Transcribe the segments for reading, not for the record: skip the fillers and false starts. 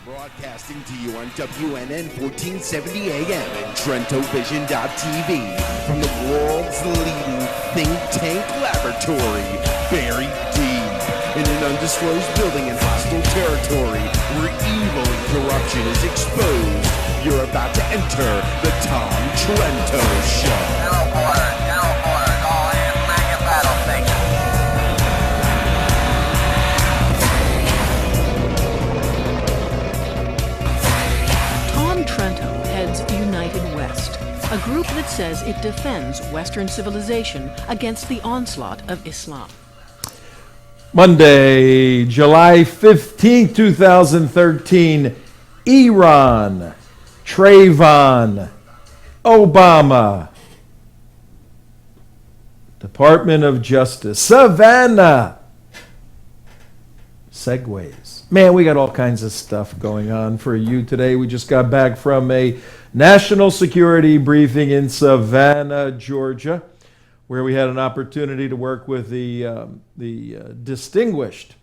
Broadcasting to you on WNN 1470 AM and TrentoVision.tv from the world's leading think tank laboratory, buried deep in an undisclosed building in hostile territory where evil and corruption is exposed. You're about to enter the Tom Trento Show. All hands man your battle station. Trento heads United West, a group that says it defends Western civilization against the onslaught of Islam. Monday, July 15, 2013, Iran, Trayvon, Obama, Department of Justice, Savannah, segues. Man, we got all kinds of stuff going on for you today. We just got back from a national security briefing in Savannah, Georgia, where we had an opportunity to work with the distinguished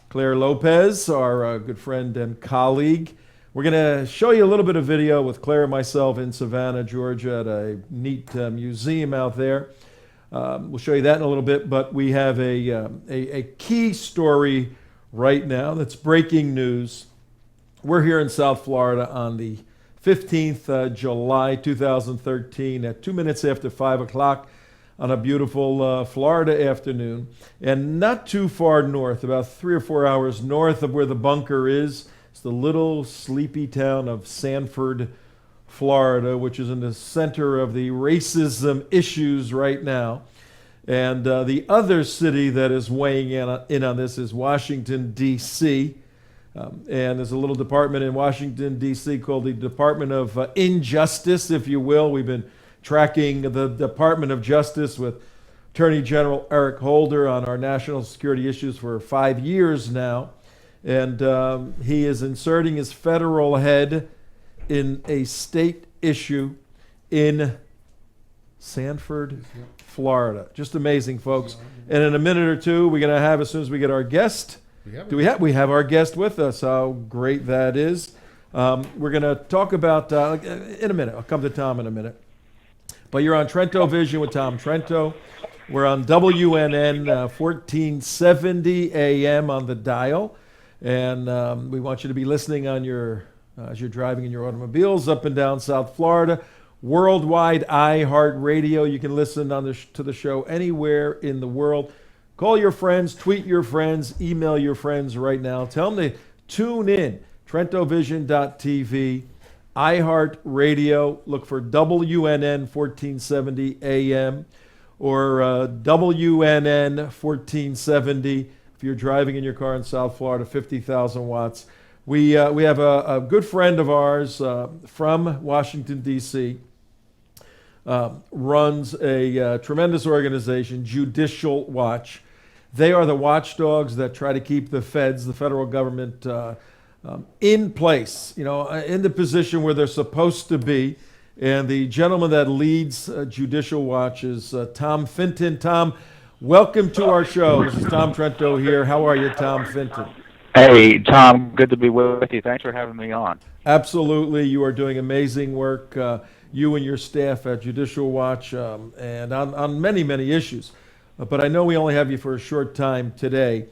Claire Lopez, our good friend and colleague. We're going to show you a little bit of video with Claire and myself in Savannah, Georgia, at a neat museum out there. We'll show you that in a little bit, but we have a key story right now that's breaking news. We're here in South Florida on the 15th July 2013 at 2 minutes after 5 o'clock on a beautiful Florida afternoon, and not too far north, about 3 or 4 hours north of where the bunker is. It's the little sleepy town of Sanford, Florida, which is in the center of the racism issues right now. And the other city that is weighing in on this is Washington, D.C. And there's a little department in Washington, D.C. called the Department of Injustice, if you will. We've been tracking the Department of Justice with Attorney General Eric Holder on our national security issues for 5 years now. And he is inserting his federal head in a state issue in Sanford, Florida. Just amazing, folks. And in a minute or two, we're going to have, as soon as we get our guest, we have our guest with us. How great that is. We're going to talk about, in a minute, I'll come to Tom in a minute. But you're on TrentoVision with Tom Trento. We're on WNN 1470 AM on the dial. And we want you to be listening on your as you're driving in your automobiles up and down South Florida. Worldwide iHeartRadio. You can listen to the show anywhere in the world. Call your friends, tweet your friends, email your friends right now. Tell them to tune in. TrentoVision.tv, iHeartRadio. Look for WNN 1470 AM or WNN 1470 if you're driving in your car in South Florida, 50,000 watts. We have a good friend of ours from Washington, D.C., runs a tremendous organization, Judicial Watch. They are the watchdogs that try to keep the feds, the federal government, in place, in the position where they're supposed to be. And the gentleman that leads Judicial Watch is Tom Fitton. Tom, welcome to our show. This is Tom Trento here. How are you, Tom Fitton? Hey, Tom, good to be with you. Thanks for having me on. Absolutely. You are doing amazing work, you and your staff at Judicial Watch, and on many, many issues. But I know we only have you for a short time today.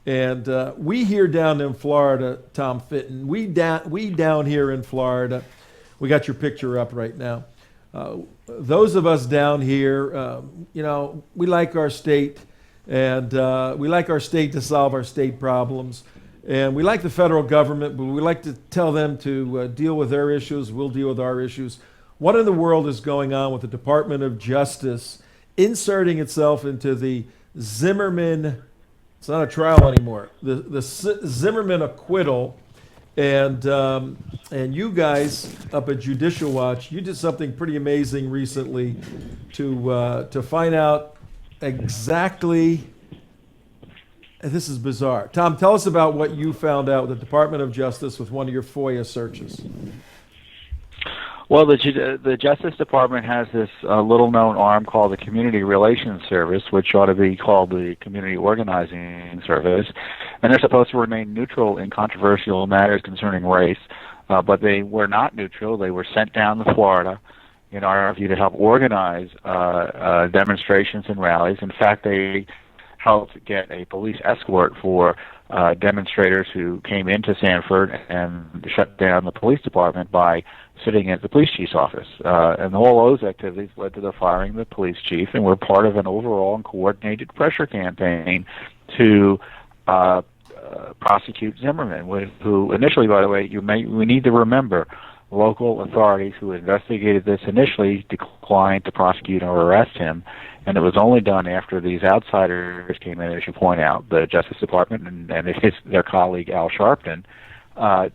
And we here down in Florida, Tom Fitton, we down here in Florida, we got your picture up right now. Those of us down here, we like our state, and we like our state to solve our state problems. And we like the federal government, but we like to tell them to deal with their issues. We'll deal with our issues. What in the world is going on with the Department of Justice inserting itself into the Zimmerman, it's not a trial anymore, the Zimmerman acquittal? And you guys up at Judicial Watch, you did something pretty amazing recently to find out exactly. This is bizarre. Tom, tell us about what you found out with the Department of Justice with one of your FOIA searches. Well, the Justice Department has this little-known arm called the Community Relations Service, which ought to be called the Community Organizing Service, and they're supposed to remain neutral in controversial matters concerning race, but they were not neutral. They were sent down to Florida, in our view, to help organize demonstrations and rallies. In fact, they helped get a police escort for demonstrators who came into Sanford and shut down the police department by sitting at the police chief's office. And all those activities led to the firing of the police chief and were part of an overall and coordinated pressure campaign to prosecute Zimmerman, who initially, by the way, we need to remember, local authorities who investigated this initially declined to prosecute or arrest him, and it was only done after these outsiders came in, as you point out, the Justice Department and their colleague Al Sharpton,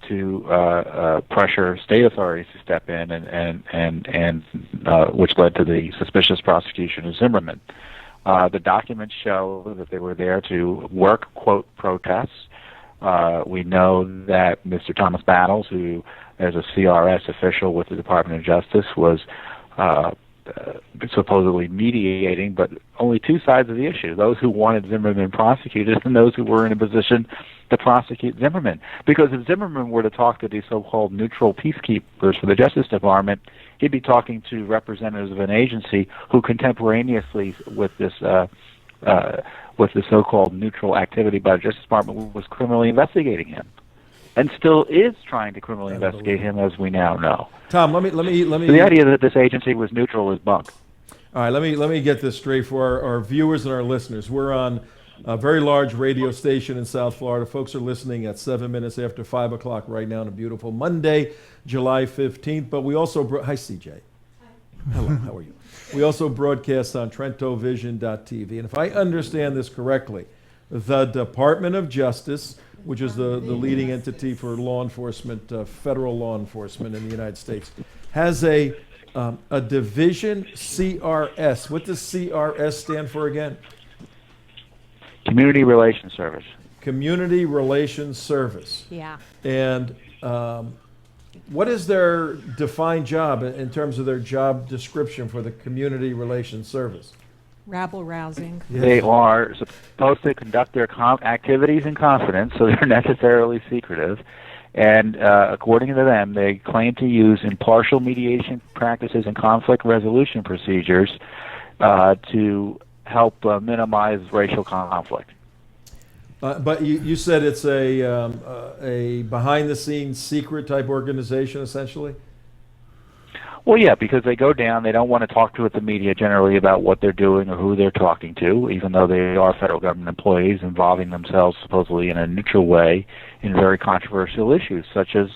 to pressure state authorities to step in, and which led to the suspicious prosecution of Zimmerman. The documents show that they were there to work, quote, protests. We know that Mr. Thomas Battles, who as a CRS official with the Department of Justice, was supposedly mediating, but only two sides of the issue, those who wanted Zimmerman prosecuted and those who were in a position to prosecute Zimmerman. Because if Zimmerman were to talk to these so-called neutral peacekeepers for the Justice Department, he'd be talking to representatives of an agency who contemporaneously with this with the so-called neutral activity by the Justice Department was criminally investigating him, and still is trying to criminally investigate him, as we now know. Tom, let me. So the idea that this agency was neutral is bunk. All right, let me get this straight for our viewers and our listeners. We're on a very large radio station in South Florida. Folks are listening at 7 minutes after 5 o'clock right now on a beautiful Monday, July 15th. But we also hi, CJ. Hi. Hello. How are you? We also broadcast on TrentoVision.tv. And if I understand this correctly, the Department of Justice, which is the leading entity for law enforcement, federal law enforcement in the United States, has a division, CRS. What does CRS stand for again? Community Relations Service. Community Relations Service. Yeah. And what is their defined job in terms of their job description for the Community Relations Service? Rabble rousing. Yes. They are supposed to conduct their activities in confidence, so they're necessarily secretive. And according to them, they claim to use impartial mediation practices and conflict resolution procedures to help minimize racial conflict. But you said it's a behind-the-scenes secret type organization, essentially? Well, yeah, because they go down, they don't want to talk to the media generally about what they're doing or who they're talking to, even though they are federal government employees involving themselves supposedly in a neutral way in very controversial issues, such as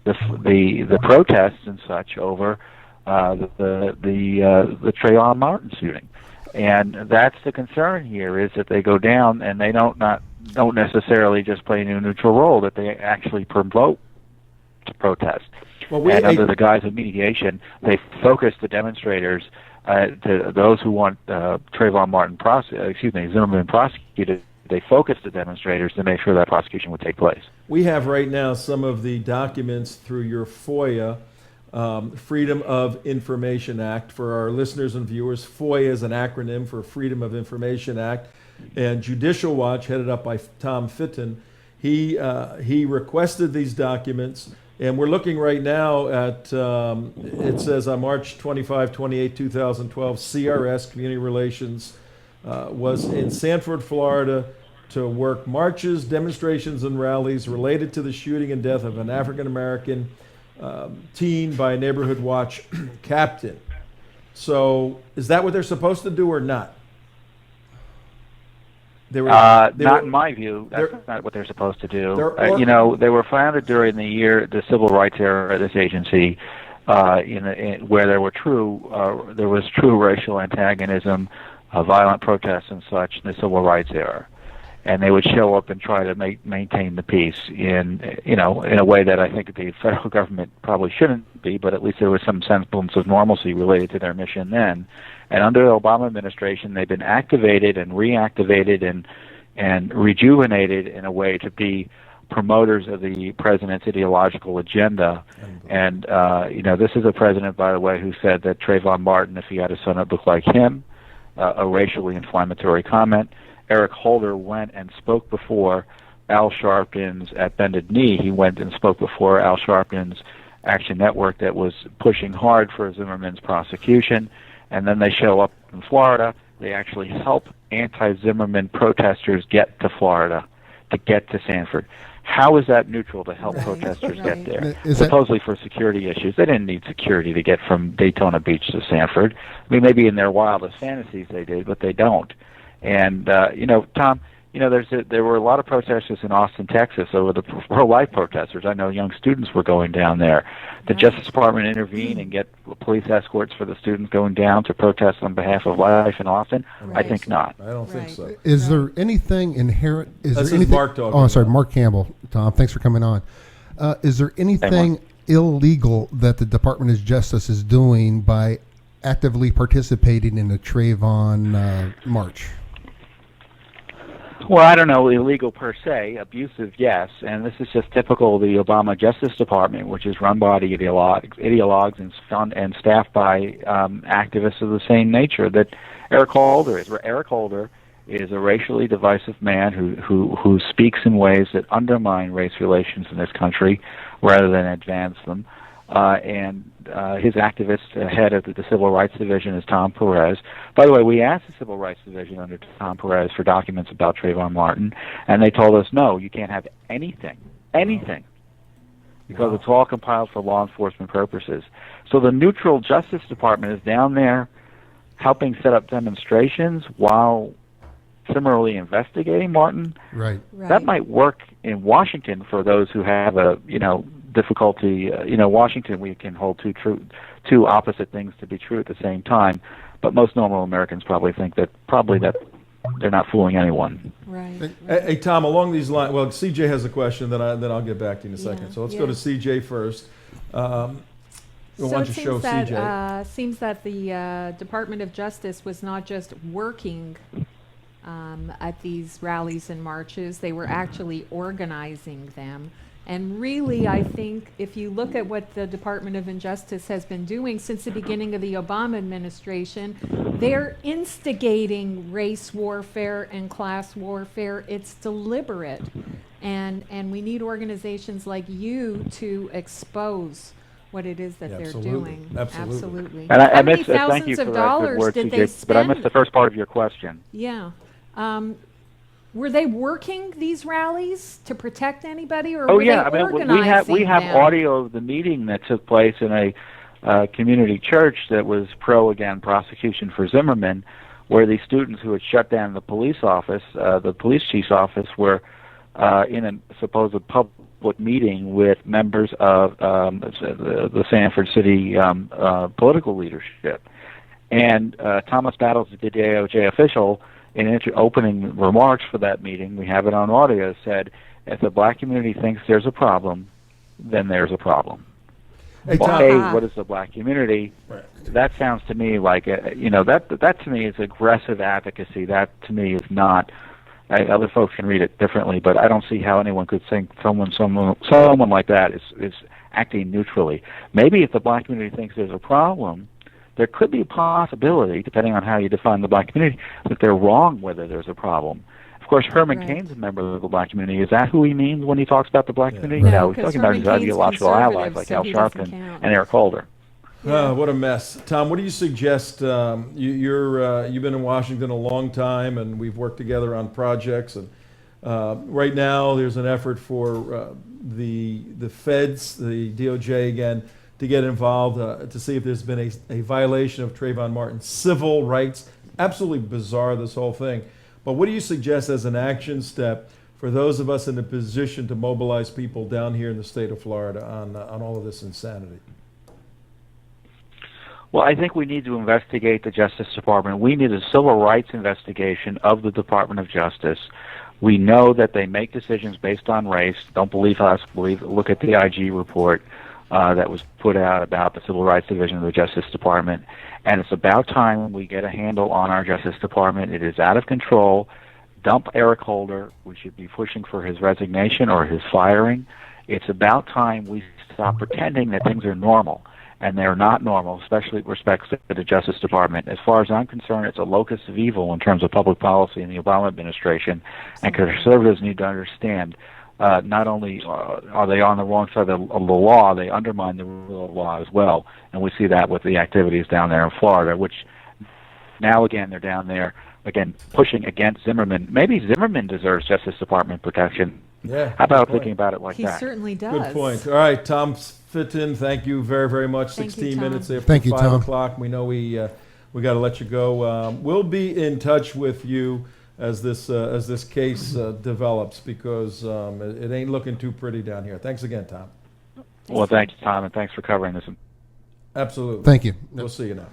the protests and such over the Trayvon Martin shooting. And that's the concern here, is that they go down and they don't necessarily just play a neutral role, that they actually promote to protest. Well, and under the guise of mediation, they focus the demonstrators, to those who want Trayvon Martin Zimmerman prosecuted. They focus the demonstrators to make sure that prosecution would take place. We have right now some of the documents through your FOIA, Freedom of Information Act. For our listeners and viewers, FOIA is an acronym for Freedom of Information Act. And Judicial Watch, headed up by Tom Fitton, he requested these documents. And we're looking right now at, it says on March 25, 28, 2012, CRS, Community Relations, was in Sanford, Florida to work marches, demonstrations, and rallies related to the shooting and death of an African-American teen by a neighborhood watch captain. So is that what they're supposed to do or not? Not in my view. That's not what they're supposed to do. They were founded during the civil rights era of this agency, where there was true racial antagonism, violent protests and such in the civil rights era, and they would show up and try to maintain the peace in a way that I think the federal government probably shouldn't be, but at least there was some semblance of normalcy related to their mission then. And under the Obama administration, they've been activated and reactivated and rejuvenated in a way to be promoters of the president's ideological agenda. And, this is a president, by the way, who said that Trayvon Martin, if he had a son, it looked like him, a racially inflammatory comment. Eric Holder went and spoke before Al Sharpton's at Bended Knee. He went and spoke before Al Sharpton's Action Network that was pushing hard for Zimmerman's prosecution. And then they show up in Florida. They actually help anti-Zimmerman protesters get to Florida, to get to Sanford. How is that neutral to help protesters get there? Supposedly for security issues. They didn't need security to get from Daytona Beach to Sanford. I mean, maybe in their wildest fantasies they did, but they don't. And, Tom, there were a lot of protesters in Austin, Texas, over the pro-life protesters. I know young students were going down there. The Justice Department intervene and get police escorts for the students going down to protest on behalf of life in Austin? I think not. I don't think so. Is there anything inherent? This is Mark talking. Oh, I'm sorry, Mark Campbell. Tom, thanks for coming on. Is there anything illegal that the Department of Justice is doing by actively participating in the Trayvon march? Well, I don't know, illegal per se, abusive, yes, and this is just typical of the Obama Justice Department, which is run by the ideologues and staffed by activists of the same nature that Eric Holder is. Eric Holder is a racially divisive man who speaks in ways that undermine race relations in this country rather than advance them. And his activist head of the Civil Rights Division is Tom Perez. By the way, we asked the Civil Rights Division under Tom Perez for documents about Trayvon Martin, and they told us, no, you can't have anything, because it's all compiled for law enforcement purposes. So the neutral Justice Department is down there helping set up demonstrations while similarly investigating Martin. Right. That might work in Washington for those who have a, difficulty. Washington, we can hold two opposite things to be true at the same time. But most normal Americans probably think that they're not fooling anyone. Right. Hey, Tom, along these lines, well, CJ has a question, then I'll get back to you in a second. So let's go to CJ first. Why don't you show CJ? Seems that the Department of Justice was not just working at these rallies and marches; they were actually organizing them. And really, I think if you look at what the Department of Justice has been doing since the beginning of the Obama administration, they're instigating race warfare and class warfare. It's deliberate. And we need organizations like you to expose what it is that they're doing. Absolutely. And I How many missed, thank you thousands for of that good dollars word, did CJ, they spend? but I missed the first part of your question. Yeah. Were they working these rallies to protect anybody, or Oh were yeah, they I organizing mean we have them? audio of the meeting that took place in a community church that was pro prosecution for Zimmerman, where these students who had shut down the police office, the police chief's office, were in a supposed public meeting with members of the Sanford City political leadership, and Thomas Battles, the DOJ official, in opening remarks for that meeting, we have it on audio, said, if the black community thinks there's a problem, then there's a problem. Hey, Well, what is the black community? Right. That sounds to me like, that to me is aggressive advocacy. That to me is not, other folks can read it differently, but I don't see how anyone could think someone like that is acting neutrally. Maybe if the black community thinks there's a problem, there could be a possibility, depending on how you define the black community, that they're wrong whether there's a problem. Of course, Herman Cain's a member of the black community. Is that who he means when he talks about the black community? No, he's talking about his ideological allies like Al Sharpton and Eric Holder. What a mess. Tom, what do you suggest? You've been in Washington a long time, and we've worked together on projects. And right now, there's an effort for the feds, the DOJ again, to get involved to see if there's been a violation of Trayvon Martin's civil rights. Absolutely bizarre, this whole thing. But what do you suggest as an action step for those of us in a position to mobilize people down here in the state of Florida on all of this insanity? Well, I think we need to investigate the Justice Department. We need a civil rights investigation of the Department of Justice. We know that they make decisions based on race. Don't believe us. Look at the IG report that was put out about the Civil Rights Division of the Justice Department. And it's about time we get a handle on our Justice Department. It is out of control. dump Eric Holder. We should be pushing for his resignation or his firing. It's about time we stop pretending that things are normal, and they're not normal, especially with respect to the Justice Department. As far as I'm concerned, it's a locus of evil in terms of public policy in the Obama administration, and conservatives need to understand not only are they on the wrong side of the law, they undermine the rule of law as well. And we see that with the activities down there in Florida, which now again they're down there, again, pushing against Zimmerman. Maybe Zimmerman deserves Justice Department protection. Yeah. How about thinking about it like He that? certainly does. Good point. All right, Tom Fitton, thank you very, very much. Thank you, 16 Tom. minutes after Thank you, 5 Tom. o'clock. We know we got to let you go. We'll be in touch with you as this case develops, because it ain't looking too pretty down here. Thanks again, Tom. Well, thank you, Tom, and thanks for covering this. Absolutely. Thank you. We'll see you now.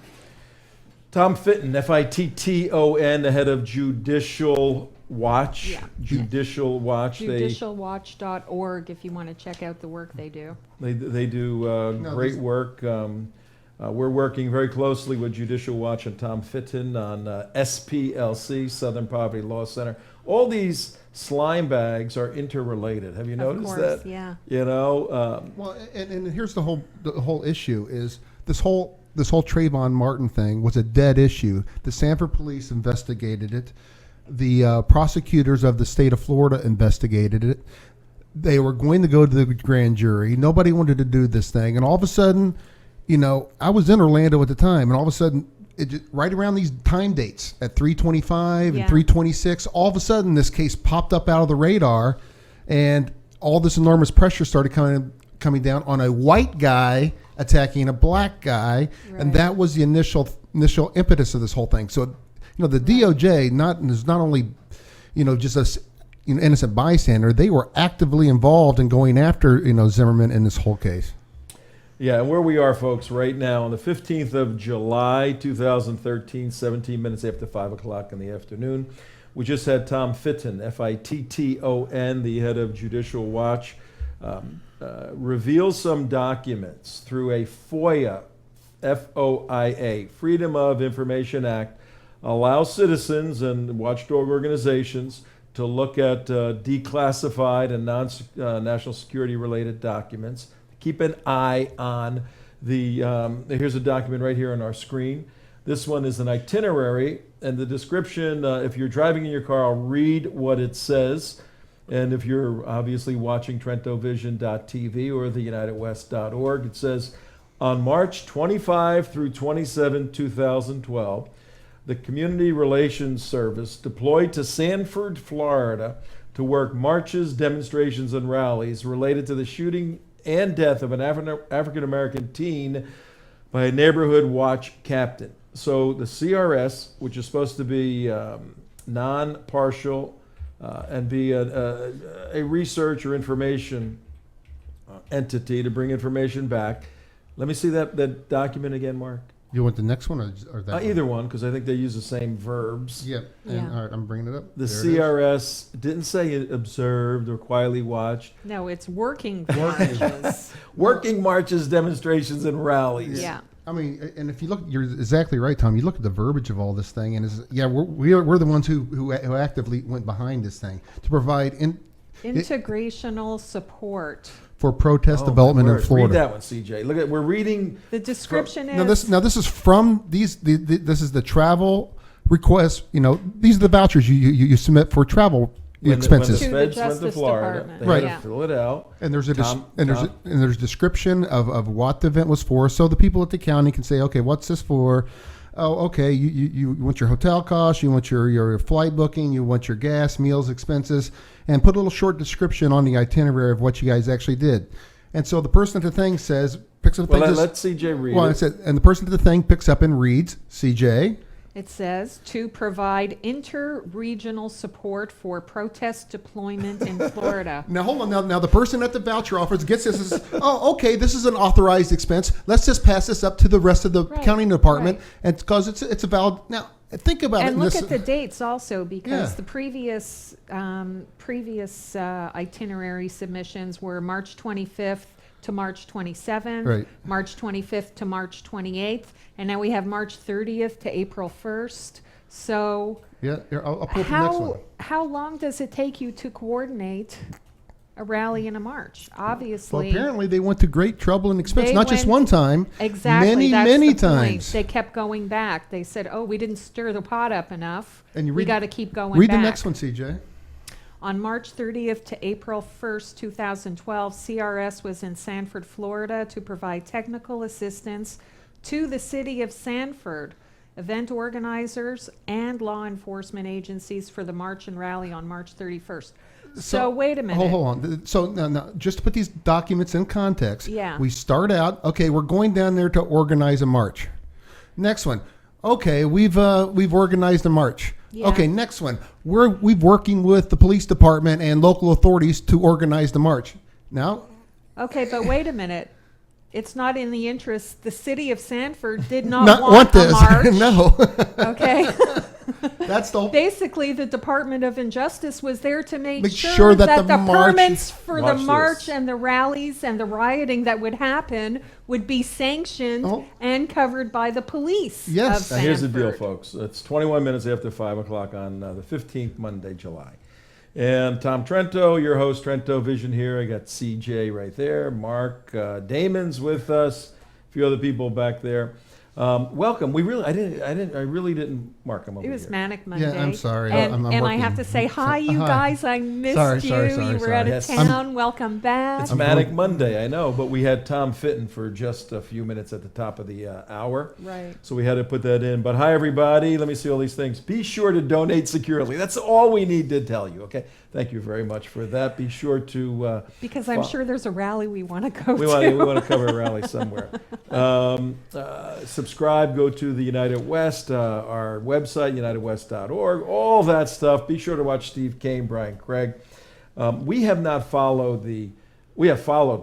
Tom Fitton, Fitton, the head of Judicial Watch. Yeah. Judicial Watch. Judicialwatch.org if you want to check out the work they do. They do great work. We're working very closely with Judicial Watch and Tom Fitton on SPLC, Southern Poverty Law Center. All these slime bags are interrelated. Have you noticed Of course, that? yeah. You know. Well, and here's the whole issue is this whole Trayvon Martin thing was a dead issue. The Sanford police investigated it. The prosecutors of the state of Florida investigated it. They were going to go to the grand jury. Nobody wanted to do this thing, and all of a sudden, you know, I was in Orlando at the time, and all of a sudden, right around these time dates at 3:25 and 3:26, all of a sudden this case popped up out of the radar, and all this enormous pressure started coming down on a white guy attacking a black guy, and that was the initial impetus of this whole thing. So, you know, the DOJ is not only, you know, just a innocent bystander; they were actively involved in going after, you know, Zimmerman in this whole case. Yeah, and where we are, folks, right now on the 15th of July, 2013, 17 minutes after 5 o'clock in the afternoon, we just had Tom Fitton, Fitton, the head of Judicial Watch, reveal some documents through a FOIA, FOIA, Freedom of Information Act, allows citizens and watchdog organizations to look at declassified and non-national security related documents. Keep an eye on the, here's a document right here on our screen. This one is an itinerary, and the description, if you're driving in your car, I'll read what it says. And if you're obviously watching TrentoVision.tv or theunitedwest.org, it says, on March 25 through 27, 2012, the Community Relations Service deployed to Sanford, Florida to work marches, demonstrations, and rallies related to the shooting and death of an African-American teen by a neighborhood watch captain. So the CRS, which is supposed to be non-partial and be a research or information entity to bring information back. Let me see that document again, Mark. You want the next one or that? Either one, because I think they use the same verbs. Yeah. And, all right, I'm bringing it up. The There it CRS didn't say it observed or quietly watched. No, it's working marches. Working marches, demonstrations, and rallies. Yeah. I mean, and if you look, you're exactly right, Tom. You look at the verbiage of all this thing, and we're the ones who actively went behind this thing to provide integrational support for protest development in Florida. Read that one, CJ. Look at we're reading. The description Now is this is from these. This is the travel request. You know, these are the vouchers you submit for travel expenses. To the Feds went to Justice Florida, Department. they Right. had to fill it out. And there's a description of what the event was for, so the people at the county can say, okay, what's this for? Oh, okay, you want your hotel costs, you want your flight booking, you want your gas, meals, expenses, and put a little short description on the itinerary of what you guys actually did. And so the person at the thing picks up the thing. Let CJ read Well, it. and the person at the thing picks up and reads, CJ. It says to provide inter-regional support for protest deployment in Florida. Now hold on. Now the person at the voucher office gets this. Oh, okay. This is an authorized expense. Let's just pass this up to the rest of the county department, and because it's a valid. Now think about it. And look at the dates also, because the previous itinerary submissions were March 25th to March 27th, Right. March 25th to March 28th, and now we have March 30th to April 1st. So Yeah, here, I'll pull up the next one. how long does it take you to coordinate a rally and a march? Well, Obviously, apparently they went to great trouble and expense, They not just went- one time, exactly. That's many the point. times. They kept going back. They said, "Oh, we didn't stir the pot up enough. And you we read- got to keep going Read back." the next one, CJ. On March 30th to April 1st, 2012, CRS was in Sanford, Florida to provide technical assistance to the city of Sanford, event organizers, and law enforcement agencies for the march and rally on March 31st. So wait a minute. Hold on. So now, just to put these documents in context, Yeah. we start out, okay, we're going down there to organize a march. Next one, okay, we've organized a march. Yeah. Okay, next one, we've working with the police department and local authorities to organize the march. Now, Okay, but wait a minute. It's not in the interest. The city of Sanford did not not want a this. march. No, Okay. that's the whole. Basically, the Department of Injustice was there to make Make sure, sure that that the the march- permits for Watch the this. march and the rallies and the rioting that would happen would be sanctioned Oh. and covered by the police. Yes. Of Now, here's the deal, Sanford. folks. It's 21 minutes after 5 o'clock on the 15th, Monday, July. And Tom Trento, your host, TrentoVision here. I got CJ right there. Mark Damon's with us. A few other people back there. Welcome. I really didn't. Mark, I'm over It was here. Manic Monday. I'm sorry. And, I'm and I working. have to say, hi, you Hi. guys. I missed Sorry, you. sorry, You were sorry. out of Yes. town. Welcome back. It's Manic Monday, I know, but we had Tom Fitton for just a few minutes at the top of the hour. Right. So we had to put that in. But hi, everybody. Let me see all these things. Be sure to donate securely. That's all we need to tell you, okay? Thank you very much for that. Be sure to... Because I'm Fo- sure there's a rally we want to go we to. want to cover a rally somewhere. Subscribe, go to the United West, our website, unitedwest.org, all that stuff. Be sure to watch Steve Kane, Brian Craig. We have followed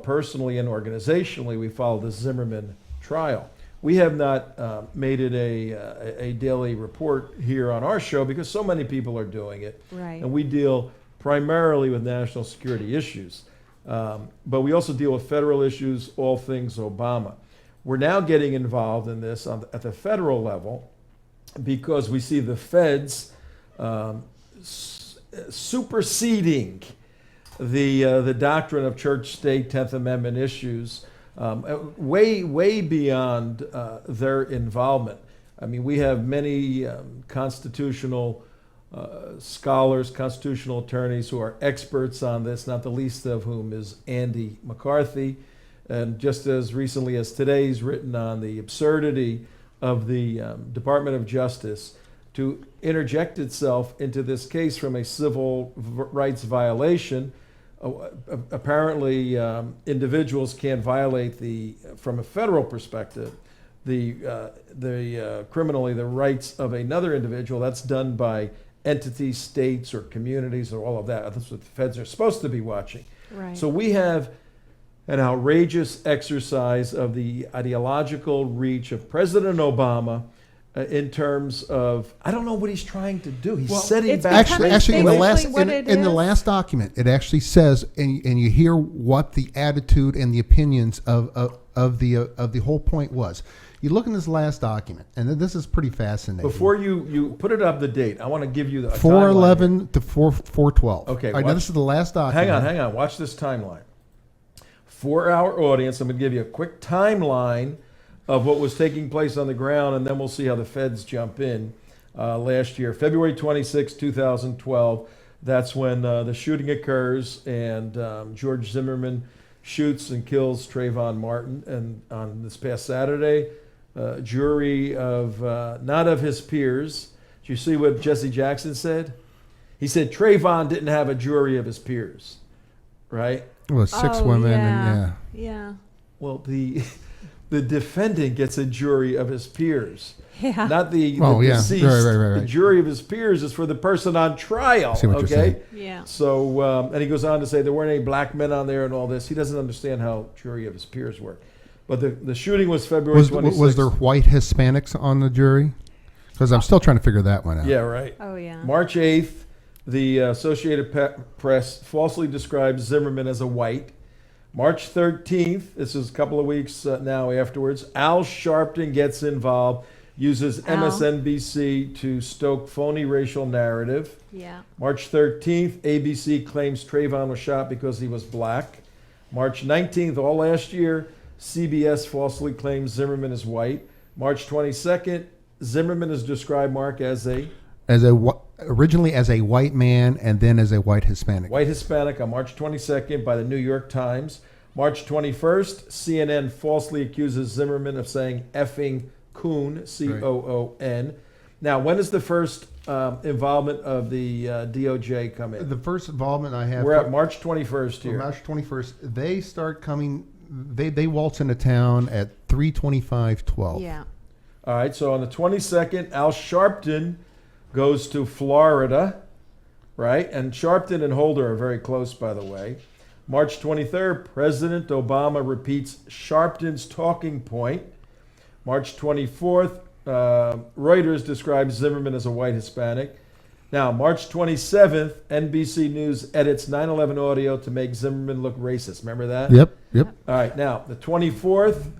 personally and organizationally, we followed the Zimmerman trial. We have not made it a daily report here on our show because so many people are doing it. Right. And we deal primarily with national security issues. But we also deal with federal issues, all things Obama. We're now getting involved in this at the federal level because we see the feds superseding the doctrine of church-state 10th Amendment issues way beyond their involvement. I mean, we have many constitutional scholars, constitutional attorneys who are experts on this, not the least of whom is Andy McCarthy. And just as recently as today, he's written on the absurdity of the Department of Justice to interject itself into this case from a civil rights violation. Apparently, individuals can't violate from a federal perspective, criminally the rights of another individual. That's done by entities, states, or communities, or all of that. That's what the feds are supposed to be watching. Right. So we have an outrageous exercise of the ideological reach of President Obama in terms of, I don't know what he's trying to do. He's setting it's back. Actually, in the last Basically what it in the is. last document, it actually says, and you hear what the attitude and the opinions of the whole point was. You look in this last document, and this is pretty fascinating. Before you put it up the date, I want to give you the 411 to 412. Okay, All right, now watch- this is the last document. Hang on. Watch this timeline. For our audience, I'm going to give you a quick timeline of what was taking place on the ground, and then we'll see how the feds jump in. Last year, February 26, 2012, that's when the shooting occurs, and George Zimmerman shoots and kills Trayvon Martin. And on this past Saturday, jury of not of his peers. Did you see what Jesse Jackson said? He said Trayvon didn't have a jury of his peers, right? Well, six women, and Yeah. Well, the defendant gets a jury of his peers, Yeah. not the Oh, yeah. deceased. Right. The jury of his peers is for the person on trial. See what you're okay. saying. Yeah. So, and he goes on to say there weren't any black men on there and all this. He doesn't understand how jury of his peers work. But the shooting was February 26th. Was there white Hispanics on the jury? Because I'm still trying to figure that one out. Yeah, right. Oh, yeah. March 8th, the Associated Press falsely describes Zimmerman as a white. March 13th, this is a couple of weeks now afterwards, Al Sharpton gets involved uses MSNBC to stoke phony racial narrative. Yeah. March 13th, ABC claims Trayvon was shot because he was black. March 19th, all last year, CBS falsely claims Zimmerman is white. March 22nd, Zimmerman is described, Mark, originally as a white man and then as a white Hispanic. White Hispanic on March 22nd by the New York Times. March 21st, CNN falsely accuses Zimmerman of saying effing coon, C-O-O-N. Now, when is the first involvement of the DOJ come in? The first involvement I have... We're at March 21st here. March 21st. They start coming... They waltz into town at 3:25:12. Yeah. All right, so on the 22nd, Al Sharpton goes to Florida, right? And Sharpton and Holder are very close, by the way. March 23rd, President Obama repeats Sharpton's talking point. March 24th, Reuters describes Zimmerman as a white Hispanic. Now, March 27th, NBC News edits 9/11 audio to make Zimmerman look racist. Remember that? Yep. All right, now, the 24th,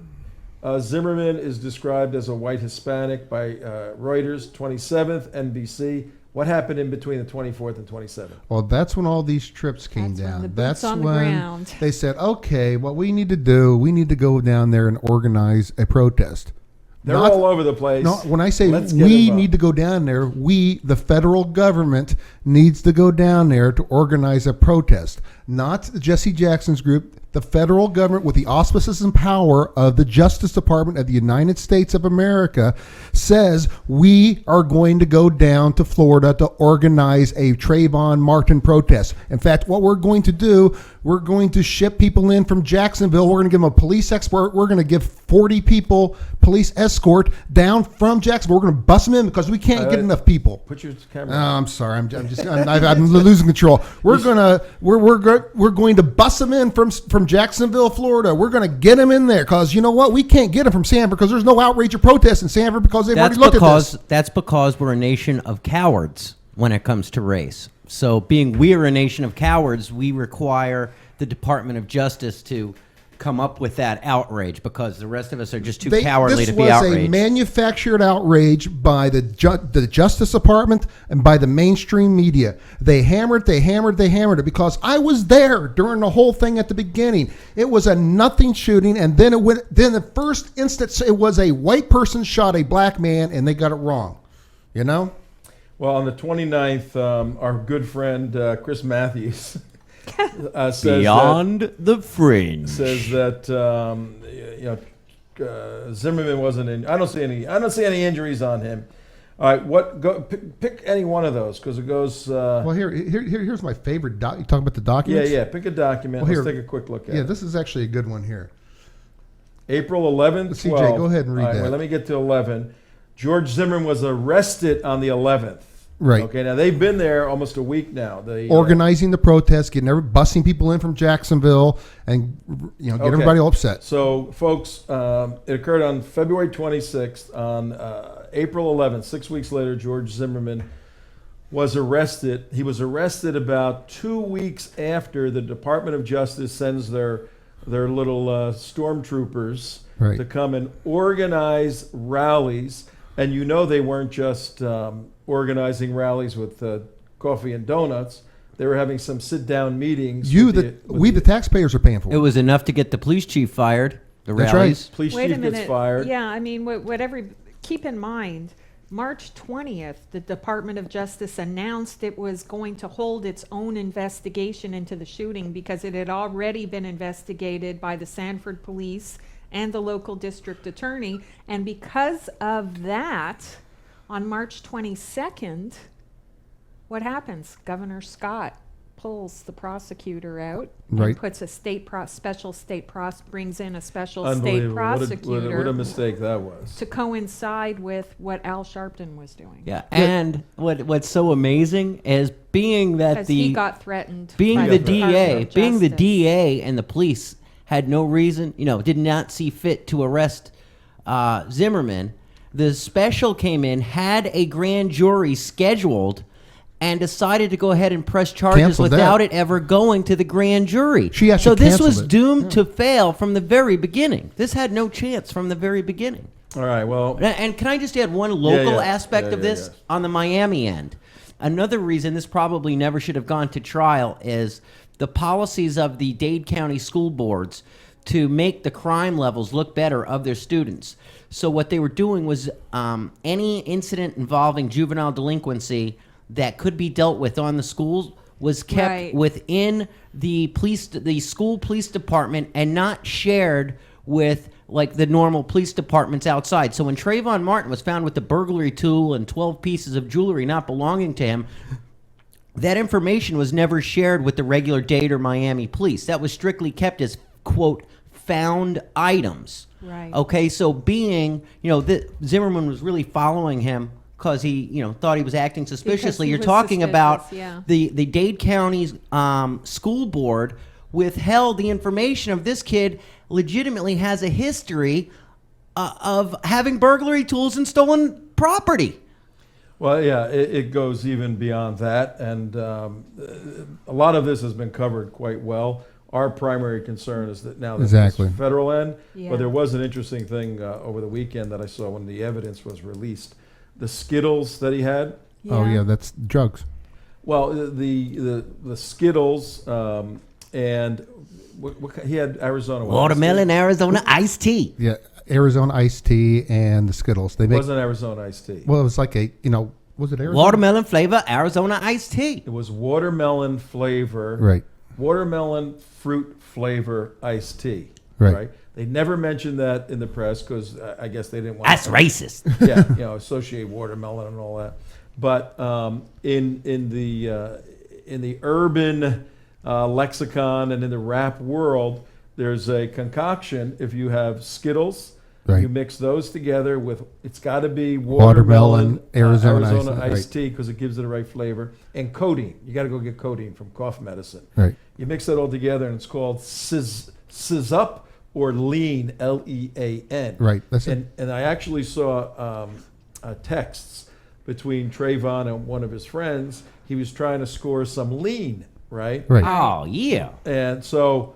Zimmerman is described as a white Hispanic by Reuters. 27th, NBC. What happened in between the 24th and 27th? Well, that's when all these trips came That's when down. the boots That's on the when ground. they said, okay, what we need to do, we need to go down there and organize a protest. They're all over the place. No, when I say Let's get we involved. need to go down there, the federal government, needs to go down there to organize a protest. Not Jesse Jackson's group, the federal government with the auspices and power of the Justice Department of the United States of America says we are going to go down to Florida to organize a Trayvon Martin protest. In fact, what we're going to do, we're going to ship people in from Jacksonville. We're going to give them a police escort. We're going to give 40 people police escort down from Jacksonville. We're going to bus them in because we can't get enough people. Put your camera. I'm sorry. I'm losing control. We're going to bus them in from Jacksonville, Florida. We're going to get them in there because you know what? We can't get them from Sanford because there's no outrage or protest in Sanford because they've already looked at this. That's because we're a nation of cowards when it comes to race. So being we're a nation of cowards, we require the Department of Justice to come up with that outrage because the rest of us are just too cowardly to be outraged. This was a manufactured outrage by the Justice Department and by the mainstream media. They hammered it because I was there during the whole thing at the beginning. It was a nothing shooting, and then the first instance it was a white person shot a black man, and they got it wrong. You know? Well, on the 29th, our good friend Chris Matthews says Beyond the fringe says that Zimmerman wasn't in. I don't see any injuries on him. All right, pick any one of those because it goes. Well, here's my favorite. You talking about the documents? Yeah. Pick a document. Well, Let's take a quick look at it. Yeah, this is actually a good one here. April 11th. CJ, go ahead and read that. Well, let me get to 11. George Zimmerman was arrested on the 11th. Right. Okay. Now they've been there almost a week now. Organizing the protest, busing people in from Jacksonville, and get everybody all upset. So, folks, it occurred on February 26th. On April 11th, 6 weeks later, George Zimmerman was arrested. He was arrested about 2 weeks after the Department of Justice sends their little stormtroopers to come and organize rallies. And they weren't just organizing rallies with coffee and donuts. They were having some sit-down meetings. The taxpayers are paying for it. It was enough to get the police chief fired. The That's rallies. right. Police Wait chief a minute. gets fired. Yeah, I mean, keep in mind, March 20th, the Department of Justice announced it was going to hold its own investigation into the shooting because it had already been investigated by the Sanford police and the local district attorney. And because of that, on March 22nd, what happens? Governor Scott pulls the prosecutor out and puts a brings in a special state prosecutor. What a mistake that was. To coincide with what Al Sharpton was doing. Yeah, and what's so amazing is being that he got threatened. Being the DA and the police had no reason, did not see fit to arrest Zimmerman. The special came in, had a grand jury scheduled, and decided to go ahead and press charges without it ever going to the grand jury. So this was doomed to fail from the very beginning. This had no chance from the very beginning. All right, well, And can I just add one local yeah. aspect Yeah, of yeah, this yeah. on the Miami end? Another reason this probably never should have gone to trial is the policies of the Dade County school boards to make the crime levels look better of their students. So what they were doing was any incident involving juvenile delinquency that could be dealt with on the schools was kept Right. within the school police department and not shared with like the normal police departments outside. So when Trayvon Martin was found with the burglary tool and 12 pieces of jewelry not belonging to him, that information was never shared with the regular Dade or Miami police. That was strictly kept as, quote, found items. Right. Okay, so being, Zimmerman was really following him because he, thought he was acting suspiciously. he You're was talking about suspicious, yeah. the Dade County's school board withheld the information of this kid legitimately has a history of having burglary tools and stolen property. Well, yeah, it goes even beyond that, and a lot of this has been covered quite well. Our primary concern is that now this Exactly. is federal end, Yeah. but there was an interesting thing over the weekend that I saw when the evidence was released. The Skittles that he had. Oh yeah, that's drugs. Well, the Skittles and he had Arizona Watermelon, Arizona iced tea. Yeah, Arizona iced tea and the Skittles. They It make. wasn't Arizona iced tea. Well, it was like was it Arizona? Watermelon flavor, Arizona iced tea. It was watermelon flavor. Right. Watermelon fruit flavor iced tea. Right. They never mentioned that in the press because I guess they didn't want. That's racist. Yeah, associate watermelon and all that. But in the urban lexicon and in the rap world, there's a concoction. If you have Skittles, Right. you mix those together with, it's got to be Watermelon, Arizona iced iced, tea because it gives it the right flavor, and codeine. You got to go get codeine from cough medicine. Right. You mix that all together, and it's called Sizzup or lean, Lean. Right, that's it. And I actually saw texts between Trayvon and one of his friends. He was trying to score some lean, right? Right. Oh, yeah. And so,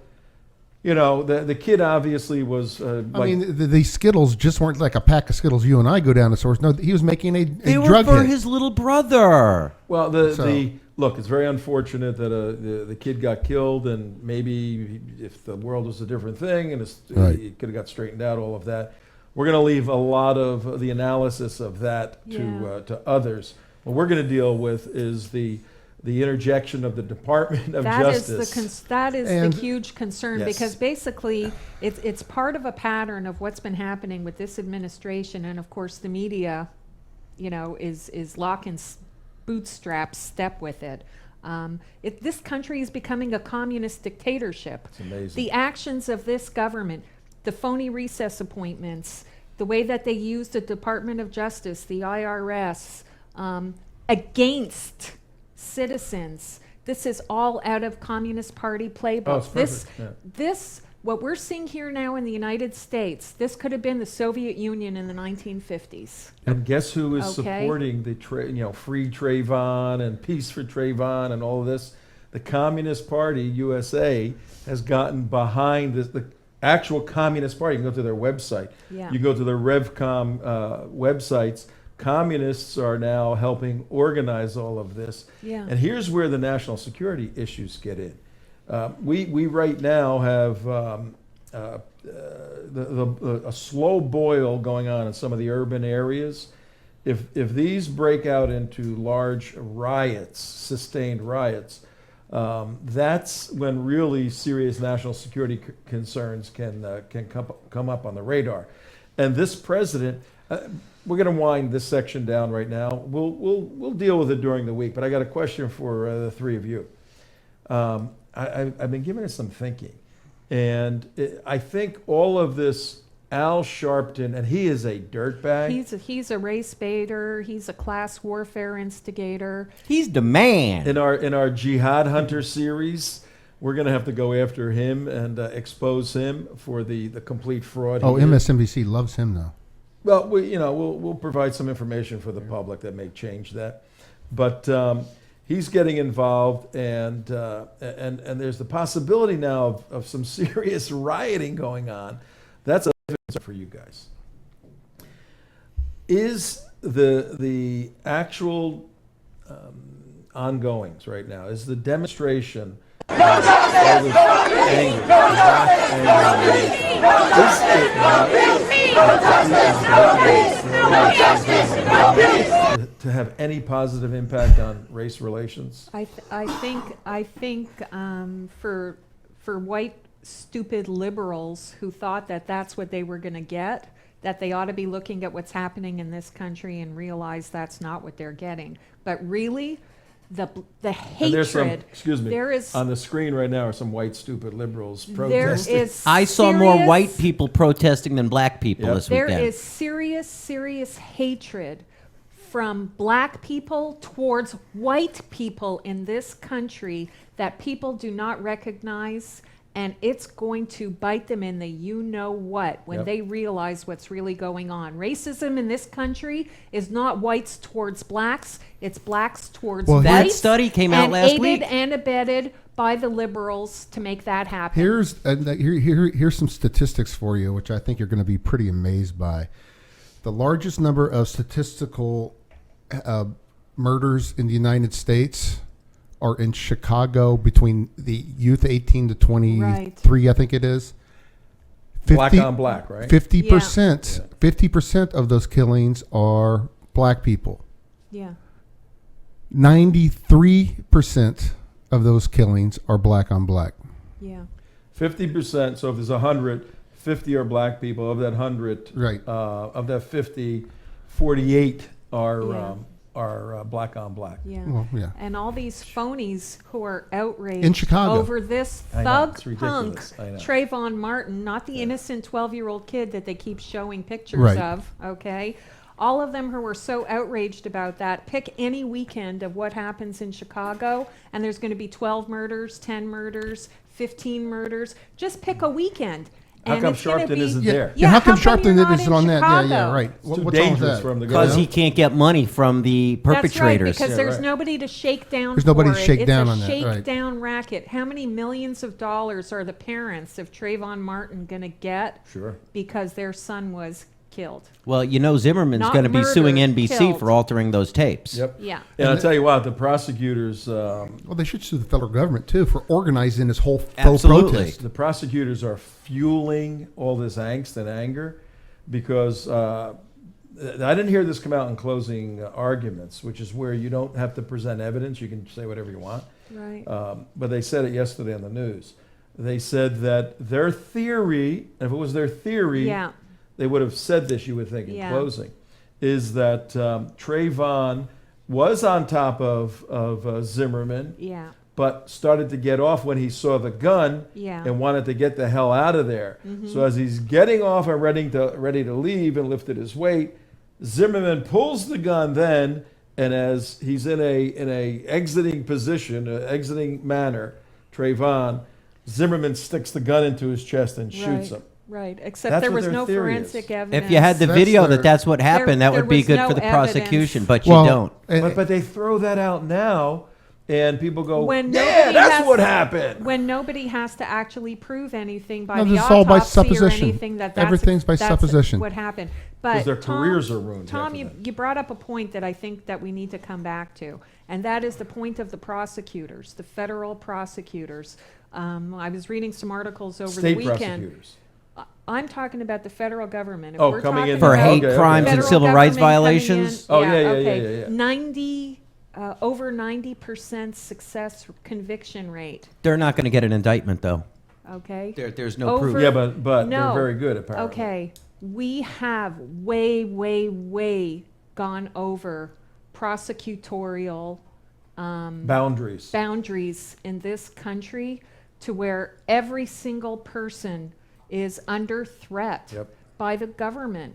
the kid obviously was I mean, the Skittles just weren't like a pack of Skittles you and I go down to source. No, he was making a They were drug for hit. his little brother. well, So- look, it's very unfortunate that the kid got killed, and maybe if the world was a different thing and Right. it could have got straightened out, all of that. We're going to leave a lot of the analysis of that to others. What we're going to deal with is the interjection of the Department of Justice. That is And- the huge concern Yes. because basically it's part of a pattern of what's been happening with this administration, and of course the media, is lock and bootstrap step with it. This country is becoming a communist dictatorship. It's amazing. The actions of this government, the phony recess appointments, the way that they use the Department of Justice, the IRS, against citizens. This is all out of Communist Party playbook. it's perfect, yeah. This, what we're seeing here now in the United States, this could have been the Soviet Union in the 1950s. And guess who is Okay. supporting the free Trayvon and peace for Trayvon and all of this? The Communist Party USA has gotten behind this. The actual Communist Party. You can go to their website. Yeah. You go to the RevCom websites. Communists are now helping organize all of this. Yeah. And here's where the national security issues get in. We right now have a slow boil going on in some of the urban areas. If these break out into large riots, sustained riots, that's when really serious national security concerns can come up on the radar. And this president, we're going to wind this section down right now. We'll deal with it during the week. But I got a question for the three of you. I've been giving it some thinking, and I think all of this, Al Sharpton, and he is a dirtbag. He's a race baiter. He's a class warfare instigator. He's the man. In our Jihad Hunter series, we're going to have to go after him and expose him for the complete fraud. Oh, he is. MSNBC loves him though. Well, we'll provide some information for the public that may change that, but he's getting involved, and there's the possibility now of some serious rioting going on. That's a concern for you guys. is the actual ongoings right now, is the demonstration of all this anger, is it not to have any positive impact on race relations? I think for white stupid liberals who thought that that's what they were going to get, that they ought to be looking at what's happening in this country and realize that's not what they're getting. But really, the hatred. There's some, excuse me, there is, on the screen right now are some white stupid liberals there protesting. is I saw more white people protesting than black people this There weekend. is serious hatred from black people towards white people in this country that people do not recognize, and it's going to bite them in the you-know-what when they realize what's really going on. Racism in this country is not whites towards blacks, it's blacks towards whites. That study came out last week. Aided and abetted by the liberals to make that happen. Here's some statistics for you, which I think you're going to be pretty amazed by. The largest number of statistical murders in the United States are in Chicago between the youth 18 to 23, I think it is. 50, black on black, right? 50% of those killings are black people. Yeah. 93% of those killings are black on black. Yeah. 50%. So if there's 100, 50 are black people. Of that 100, right? Of that 50, 48 are black on black. Yeah. Well, yeah. And all these phonies who are outraged in Chicago over this thug punk, I know. Trayvon Martin, not the innocent 12-year-old kid that they keep showing pictures of, okay? All of them who were so outraged about that, pick any weekend of what happens in Chicago, and there's going to be 12 murders, 10 murders, 15 murders. Just pick a weekend. How come Sharpton isn't there? Yeah, how come Sharpton isn't on that? Chicago? Yeah, right. It's too dangerous for him to go. Because he can't get money from the perpetrators. That's right, because there's nobody to shake down. There's nobody to for shake it. down it's on a that. shakedown racket. How many millions of dollars are the parents of Trayvon Martin going to get? Sure. Because their son was killed. Well, you know Zimmerman's Not going to be suing murdered, NBC killed. for altering those tapes. Yep. Yeah. And I'll tell you what, the prosecutors. Well, they should sue the federal government too for organizing this whole faux Absolutely. protest. The prosecutors are fueling all this angst and anger because I didn't hear this come out in closing arguments, which is where you don't have to present evidence. You can say whatever you want. Right. But they said it yesterday on the news. They said that their theory, if it was their theory, they would have said this, you would think, in closing, is that Trayvon was on top of Zimmerman, but started to get off when he saw the gun and wanted to get the hell out of there. So as he's getting off and ready to leave and lifted his weight, Zimmerman pulls the gun then, and as he's in a exiting position, exiting manner, Trayvon, Zimmerman sticks the gun into his chest and shoots him. Right, except That's there what was their no theory forensic is. evidence. If you had the video that's what happened, that would be was good no for the evidence. prosecution, but you Well, don't. But they throw that out now, and people go, When yeah, nobody that's has- what happened. When nobody has to actually prove anything by No, the this is all autopsy by supposition. or anything that's Everything's by supposition. what happened. But their Tom, careers are ruined Tom, after you that. brought up a point that I think that we need to come back to, and that is the point of the prosecutors, the federal prosecutors. I was reading some articles over State the weekend. prosecutors. I'm talking about the federal government. If Oh, we're coming in talking For about hate crimes and federal civil rights government coming in, violations? Oh, okay. yeah. 90, over 90% success conviction rate. They're not going to get an indictment, though. Okay. There's no proof. Yeah, but No. they're very good, apparently. Okay, we have way gone over prosecutorial Boundaries. in this country to where every single person is under threat by the government.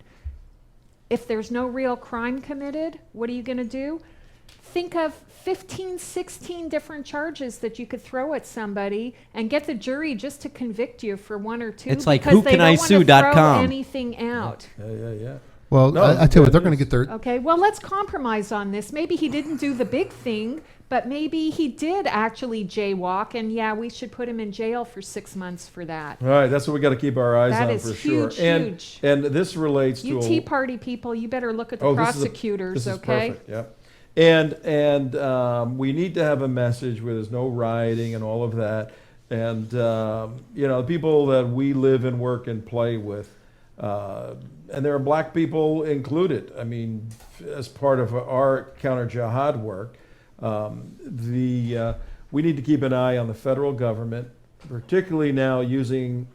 If there's no real crime committed, what are you going to do? Think of 15, 16 different charges that you could throw at somebody and get the jury just to convict you for one or two. It's like because they don't want to whocanisue.com. throw anything out. Yeah. Well, No, I tell you what, they're going to get their. Okay, well, let's compromise on this. Maybe he didn't do the big thing, but maybe he did actually jaywalk, and yeah, we should put him in jail for 6 months for that. All right, that's what we got to keep our eyes That on is for huge, sure. huge. And this relates You to Tea Party people, you better look at the Oh, prosecutors, this is okay? perfect, yep. And we need to have a message where there's no rioting and all of that. And, you know, the people that we live and work and play with, and there are black people included. I mean, as part of our counter-jihad work, we need to keep an eye on the federal government, particularly now using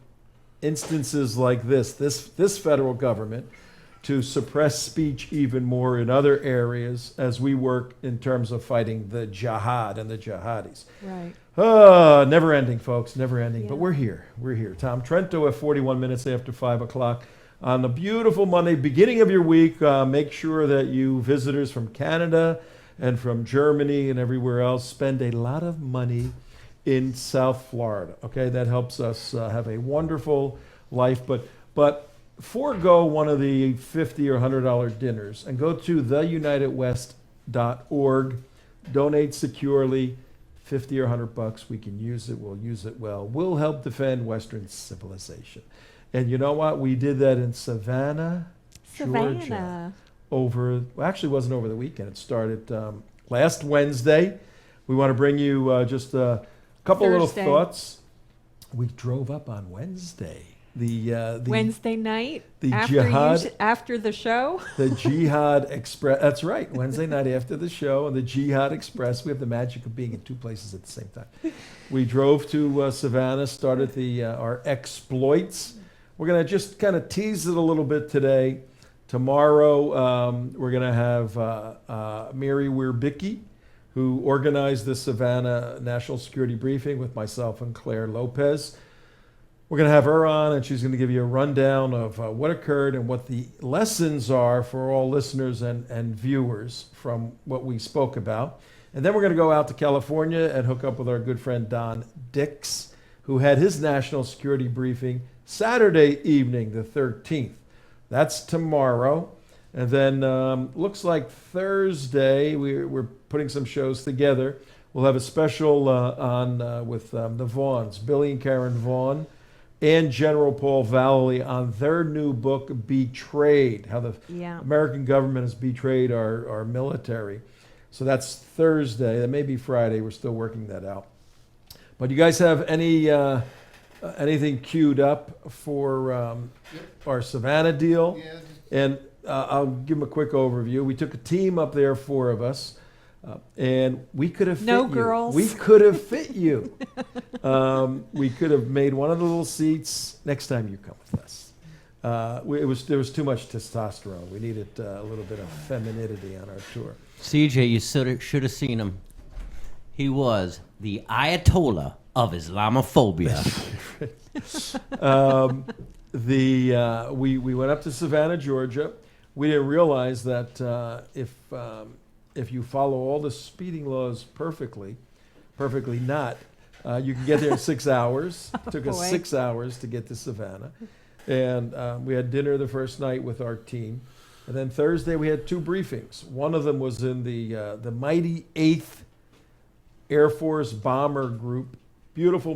instances like this federal government, to suppress speech even more in other areas as we work in terms of fighting the jihad and the jihadis. Right. Never ending, folks, never ending. Yeah. But we're here. Tom Trento at 41 minutes after 5 o'clock on the beautiful Monday, beginning of your week. Make sure that you visitors from Canada and from Germany and everywhere else spend a lot of money in South Florida. Okay, that helps us have a wonderful life. But forego one of the $50 or $100 dinners and go to theunitedwest.org. Donate securely. 50 or $100, we can use it. We'll use it well. We'll help defend Western civilization. And you know what? We did that in Savannah, Georgia. Actually, it wasn't over the weekend. It started last Wednesday. We want to bring you just a couple little Thursday. thoughts. We drove up on Wednesday. The Wednesday night the after jihad- after the show. The Jihad Express. That's right. Wednesday night after the show and the Jihad Express. We have the magic of being in two places at the same time. We drove to Savannah, started our exploits. We're going to just kind of tease it a little bit today. Tomorrow, we're going to have Mary Wierbicki, who organized the Savannah National Security Briefing with myself and Claire Lopez. We're going to have her on, and she's going to give you a rundown of what occurred and what the lessons are for all listeners and viewers from what we spoke about. And then we're going to go out to California and hook up with our good friend Don Dix, who had his national security briefing Saturday evening, the 13th. That's tomorrow. And then looks like Thursday, we're putting some shows together. We'll have a special on with the Vaughns, Billy and Karen Vaughn, and General Paul Vallely on their new book, Betrayed, how the American government has betrayed our military. So that's Thursday. That may be Friday. We're still working that out. But you guys have anything queued up for our Savannah deal? Yeah. And I'll give them a quick overview. We took a team up there, 4 of us. And we could have fit No you. girls. We could have fit you. We could have made one of the little seats. Next time you come with us. There was too much testosterone. We needed a little bit of femininity on our tour. CJ, you should have seen him. He was the Ayatollah of Islamophobia. We went up to Savannah, Georgia. We didn't realize that if you follow all the speeding laws perfectly not, you can get there in 6 hours. It took us 6 hours to get to Savannah. And we had dinner the first night with our team. And then Thursday we had 2 briefings. One of them was in the mighty 8th Air Force Bomber Group. Beautiful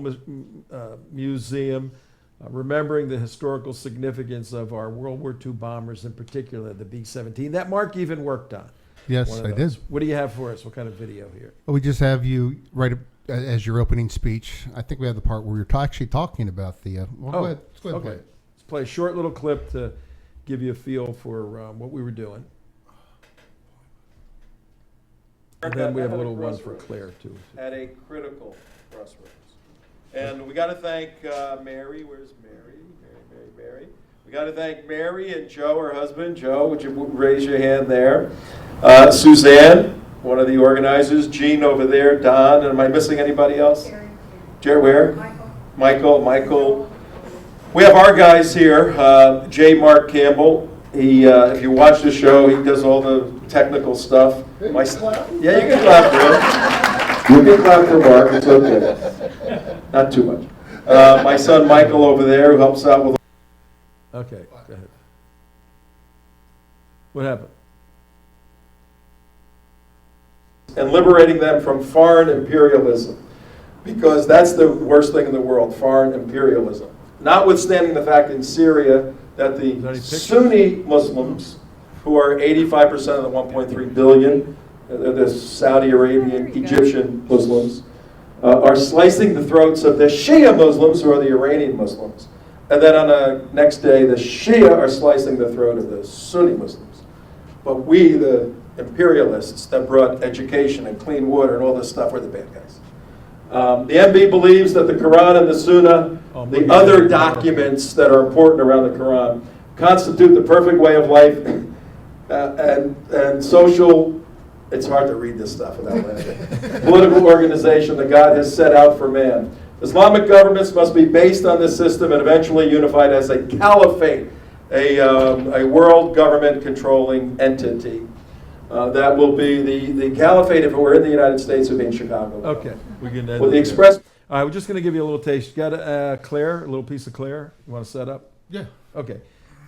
museum, remembering the historical significance of our World War II bombers, in particular the B-17 that Mark even worked on. Yes, I did. What do you have for us? What kind of video here? We just have you right as your opening speech. I think we have the part where you're actually talking about the. Go ahead. Let's go ahead and play Okay. it. Let's play a short little clip to give you a feel for what we were doing. And then we have a little one for Claire, too. At a critical crossroads. And we got to thank Mary. Where's Mary? Mary. We got to thank Mary and Joe, her husband. Joe, would you raise your hand there? Suzanne, one of the organizers. Jean over there. Don. And am I missing anybody else? Jerry, where? Michael. We have our guys here. J. Mark Campbell. He, if you watch the show, he does all the technical stuff. Yeah, you can clap for him. You can clap for Mark. It's okay. Not too much. My son Michael over there, who helps out with. Okay, go ahead. What happened? and liberating them from foreign imperialism, because that's the worst thing in the world, foreign imperialism. Notwithstanding the fact in Syria that the Sunni Muslims, who are 85% of the 1.3 billion, the Saudi Arabian, Egyptian Muslims, are slicing the throats of the Shia Muslims, who are the Iranian Muslims. And then on the next day, the Shia are slicing the throat of the Sunni Muslims. But we, the imperialists that brought education and clean water and all this stuff, we're the bad guys. The MB believes that the Quran and the Sunnah, the other documents that are important around the Quran, constitute the perfect way of life and social, it's hard to read this stuff without laughing, political organization that God has set out for man. Islamic governments must be based on this system and eventually unified as a caliphate, a world government controlling entity. That will be the caliphate, if it were in the United States, would be in Chicago. Okay. We can end With the it express. there. All right, we're just going to give you a little taste. You got Claire, a little piece of Claire? You want to set up? Yeah. Okay.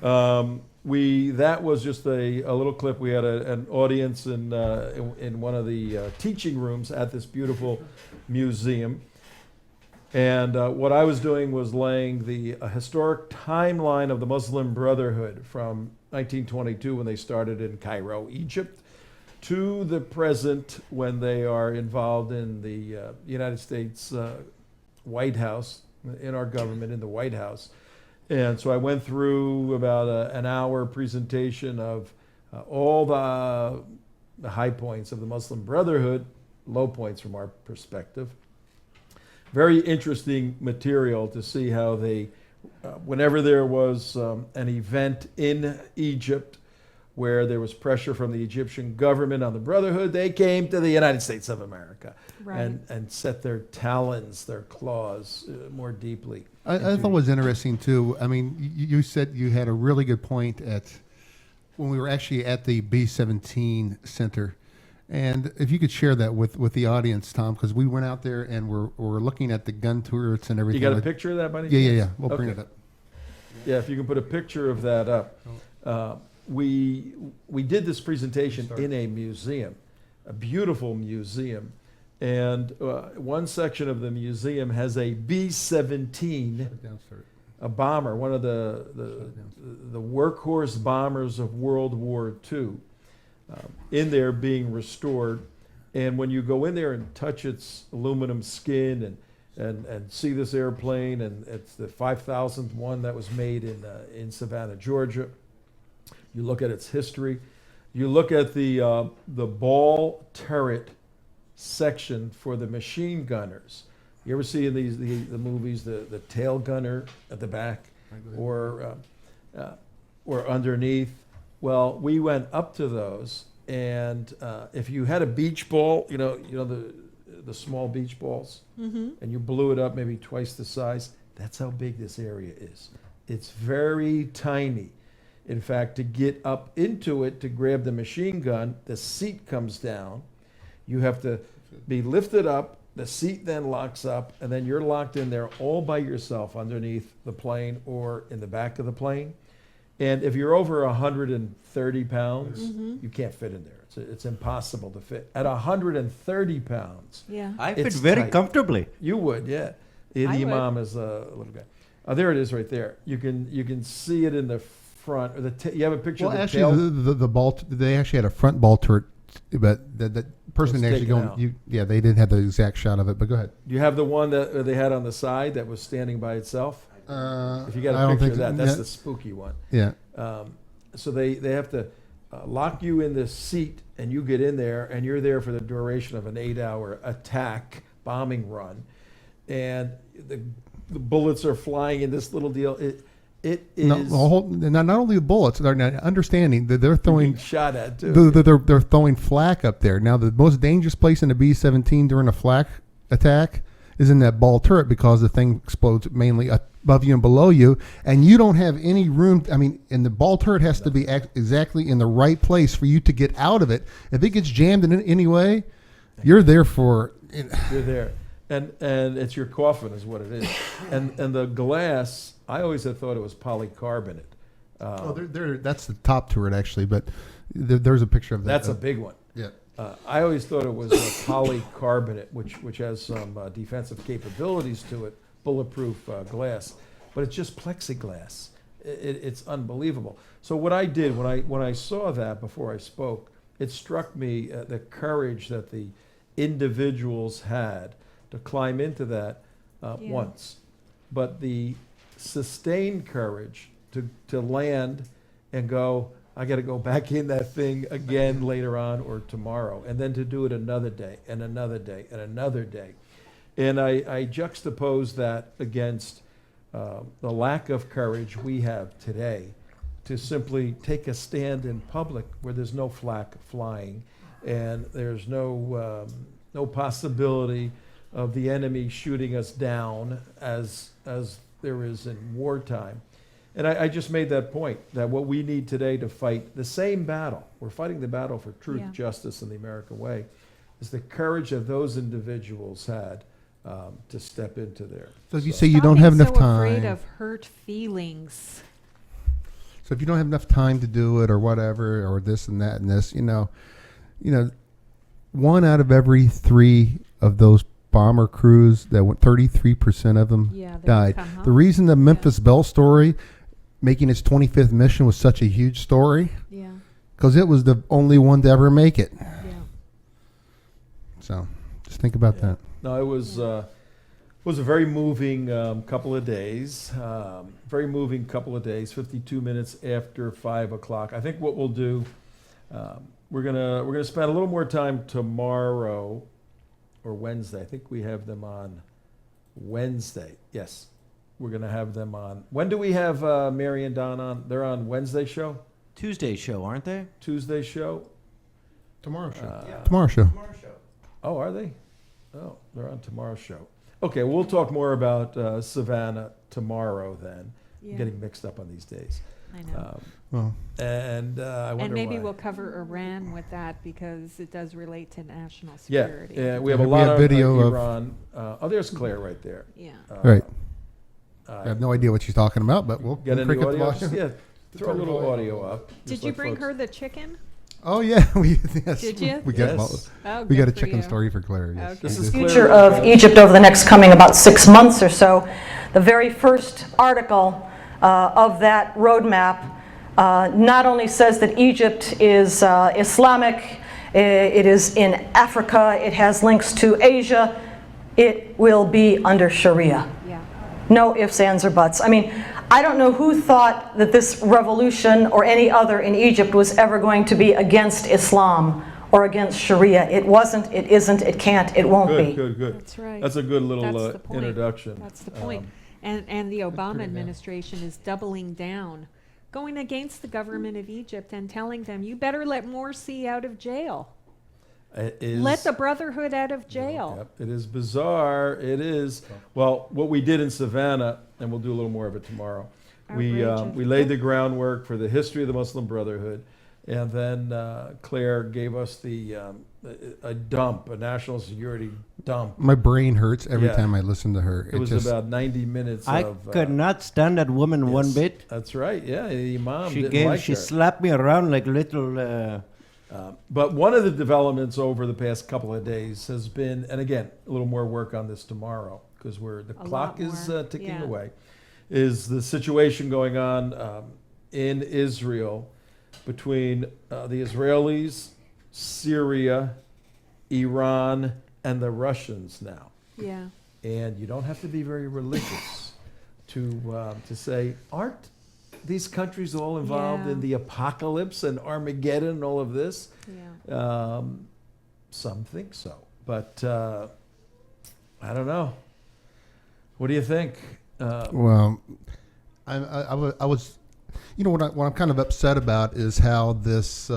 That was just a little clip. We had an audience in one of the teaching rooms at this beautiful museum. And what I was doing was laying the historic timeline of the Muslim Brotherhood from 1922 when they started in Cairo, Egypt, to the present when they are involved in the United States White House, in our government, in the White House. And so I went through about an hour presentation of all the high points of the Muslim Brotherhood, low points from our perspective. Very interesting material to see how they, whenever there was an event in Egypt where there was pressure from the Egyptian government on the Brotherhood, they came to the United States of America and set their talons, their claws more deeply. I thought it was interesting too. I mean, you said you had a really good point when we were actually at the B-17 Center. And if you could share that with the audience, Tom, because we went out there and we're looking at the gun turrets and everything. You got a picture of that, buddy? Yeah. We'll bring it up. Yeah, if you can put a picture of that up. We did this presentation in a museum, a beautiful museum, and one section of the museum has a B-17, a bomber, one of the workhorse bombers of World War II, in there being restored. And when you go in there and touch its aluminum skin and see this airplane, and it's the 5,000th one that was made in Savannah, Georgia. You look at its history. You look at the ball turret section for the machine gunners. You ever see in the movies the tail gunner at the back or underneath? Well, we went up to those, and if you had a beach ball, you know the small beach balls, and you blew it up maybe twice the size, that's how big this area is. It's very tiny. In fact, to get up into it, to grab the machine gun, the seat comes down. You have to be lifted up, the seat then locks up, and then you're locked in there all by yourself underneath the plane or in the back of the plane. And if you're over 130 pounds, you can't fit in there. It's impossible to fit. At 130 pounds, I fit very tight. comfortably. You would, yeah. The imam is a little guy. There it is right there. You can see it in the front. Or you have a picture of the tail? Well, actually, the ball, they actually had a front ball turret, but the person It's actually taken out. they didn't have the exact shot of it, but go ahead. Do you have the one that they had on the side that was standing by itself? If you got I a don't picture think of that's the spooky one. Yeah. So they have to lock you in this seat, and you get in there, and you're there for the duration of an 8-hour attack, bombing run. And the bullets are flying in this little deal. It is not only the bullets. They're not understanding that they're throwing shot at too. They're throwing flak up there. Now, the most dangerous place in a B-17 during a flak attack is in that ball turret, because the thing explodes mainly above you and below you, and you don't have any room. I mean, and the ball turret has to be exactly in the right place for you to get out of it. If it gets jammed in any way, you're there for. You're there. And it's your coffin is what it is. And the glass, I always had thought it was polycarbonate. That's the top turret actually, but there's a picture of that. That's a big one. Yeah. I always thought it was a polycarbonate, which has some defensive capabilities to it, bulletproof glass, but it's just plexiglass. It's unbelievable. So what I did when I saw that before I spoke, it struck me the courage that the individuals had to climb into that once, but the sustained courage to land and go, I got to go back in that thing again later on or tomorrow, and then to do it another day and another day and another day. And I juxtapose that against the lack of courage we have today to simply take a stand in public where there's no flak flying and there's no possibility of the enemy shooting us down as there is in wartime. And I just made that point, that what we need today to fight the same battle, we're fighting the battle for truth, justice, and the American way, is the courage that those individuals had to step into there. So if you say you don't have enough time, afraid of hurt feelings. So if you don't have enough time to do it or whatever, or this and that and this, you know, 1 out of every 3 of those bomber crews, that went 33% of them died. The reason the Memphis Belle story making its 25th mission was such a huge story, because it was the only one to ever make it. So just think about that. No, it was a very moving couple of days. Very moving couple of days. 52 minutes after 5 o'clock. I think what we'll do, we're gonna spend a little more time tomorrow or Wednesday. I think we have them on Wednesday. Yes, we're gonna have them on. When do we have Mary and Don on? They're on Wednesday show. Tuesday show, aren't they? Tuesday show. Tomorrow show. Tomorrow show. Oh, are they? Oh, they're on tomorrow's show. Okay, we'll talk more about Savannah tomorrow then. I'm getting mixed up on these days. I know. I wonder and maybe why. we'll cover Iran with that because it does relate to national security. Yeah, we have a lot of video of Iran. There's Claire right there. Yeah. Right. I have no idea what she's talking about, but we'll get crank into up the audio. volume. Yeah, throw a little audio up. Did you bring her the chicken? Oh yeah, yes. Did you? We got we got a chicken story for Claire. Yes. Okay. This is Future of Egypt over the next coming about 6 months or so. The very first article of that roadmap not only says that Egypt is Islamic, it is in Africa, it has links to Asia, it will be under Sharia. No ifs, ands, or buts. I mean, I don't know who thought that this revolution or any other in Egypt was ever going to be against Islam or against Sharia. It wasn't, it isn't, it can't, it won't be. Good. That's right. That's a good little That's the point. introduction. That's the point. And the Obama administration is doubling down, going against the government of Egypt and telling them, you better let Morsi out of jail. Let the Brotherhood out of jail. Yep, it is bizarre. It is. Well, what we did in Savannah, and we'll do a little more of it tomorrow, we laid the groundwork for the history of the Muslim Brotherhood, and then Claire gave us a dump, a national security dump. My brain hurts every time I listen to her. It was just about 90 minutes I could not stand that woman one bit. That's right, yeah. The imam didn't like she her. slapped me around like little... But one of the developments over the past couple of days has been, and again, a little more work on this tomorrow, because the clock is ticking away, is the situation going on in Israel between the Israelis, Syria, Iran, and the Russians now. Yeah. And you don't have to be very religious to say, aren't these countries all involved in the apocalypse and Armageddon and all of this? Yeah. Some think so, but I don't know. What do you think? Well, I was, what I'm kind of upset about is how these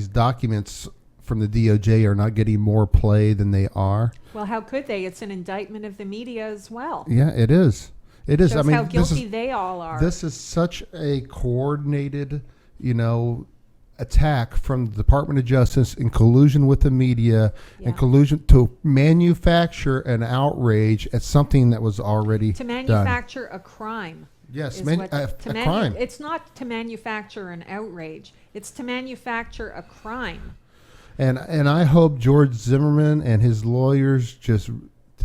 documents from the DOJ are not getting more play than they are. Well, how could they? It's an indictment of the media as well. Yeah, it is. It is. Shows how guilty they all are. This is such a coordinated, attack from the Department of Justice in collusion with the media and collusion to manufacture an outrage at something that was already to manufacture a crime. Yes, a crime. It's not to manufacture an outrage. It's to manufacture a crime. And I hope George Zimmerman and his lawyers just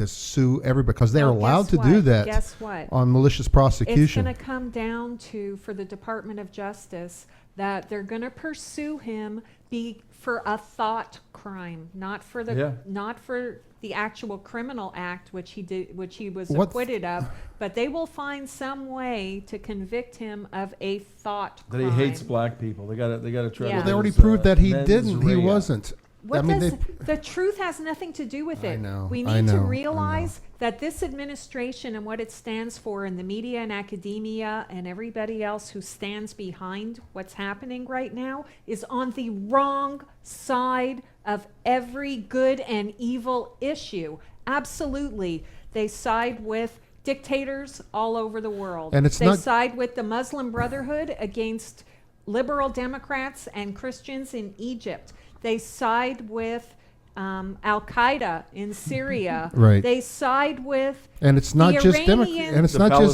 sue everybody, because they're allowed to do that. Guess what? On malicious prosecution. It's going to come down to, for the Department of Justice, that they're going to pursue him for a thought crime, not for the actual criminal act which he was acquitted of, but they will find some way to convict him of a thought crime. That he hates black people. They got to try. Yeah. Well, they already proved that he didn't. He wasn't. The truth has nothing to do with it. I know. We need to realize that this administration and what it stands for in the media and academia and everybody else who stands behind what's happening right now is on the wrong side of every good and evil issue. Absolutely. They side with dictators all over the world. And they side with the Muslim Brotherhood against liberal Democrats and Christians in Egypt. They side with Al-Qaeda in Syria. Right. They side with and it's not just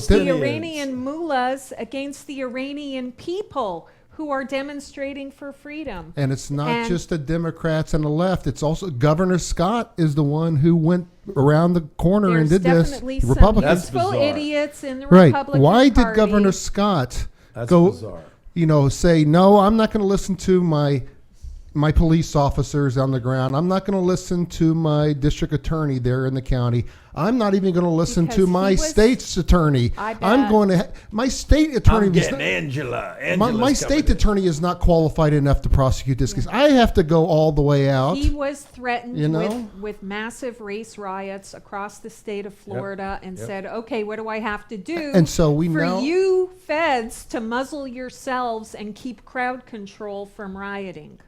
the Iranian mullahs against the Iranian people who are demonstrating for freedom. And it's not just the Democrats and the left. It's also Governor Scott is the one who went around the corner and did this. Definitely some Republicans. useful idiots in the right. Republican Why Party. did Governor Scott bizarre. Say, no, I'm not going to listen to my police officers on the ground. I'm not going to listen to my district attorney there in the county. I'm not even going to listen to my state's attorney. I'm going to my state attorney. I'm getting Angela. My state attorney is not qualified enough to prosecute this case. I have to go all the way out. He was threatened with massive race riots across the state of Florida and said, okay, what do I have to do and so you feds to muzzle yourselves and keep crowd control from rioting?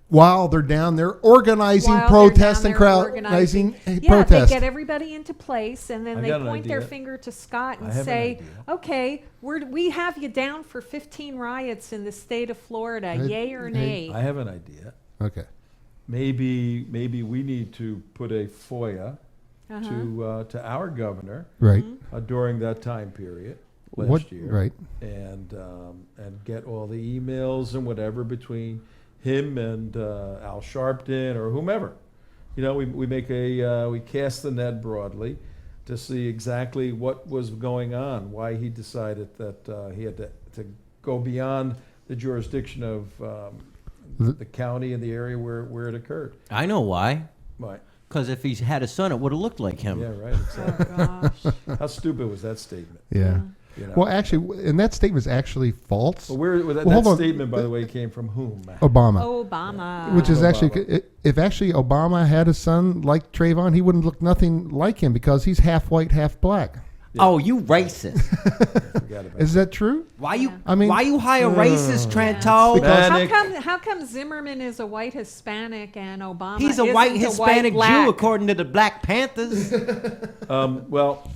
While they're down there organizing protests and organizing protests. They get everybody into place, and then they point their finger to Scott and say, okay, we have you down for 15 riots in the state of Florida, yay or nay? I have an idea. Okay. Maybe we need to put a FOIA to our governor during that time period last year. And get all the emails and whatever between him and Al Sharpton or whomever. We make we cast the net broadly to see exactly what was going on, why he decided that he had to go beyond the jurisdiction of the county and the area where it occurred. I know why. Why? Because if he's had a son, it would have looked like him. Yeah, right. Exactly. Oh, gosh. How stupid was that statement? Yeah. Well, actually, and that statement is actually false. Well, that statement, by the way, came from whom? Obama. Which is actually, if actually Obama had a son like Trayvon, he wouldn't look nothing like him because he's half white, half black. Yeah. Oh, you racist! Is that true? Why you hire racist, Trento? How come Zimmerman is a white Hispanic and Obama? He's a white Hispanic Jew, according to the Black Panthers. Well.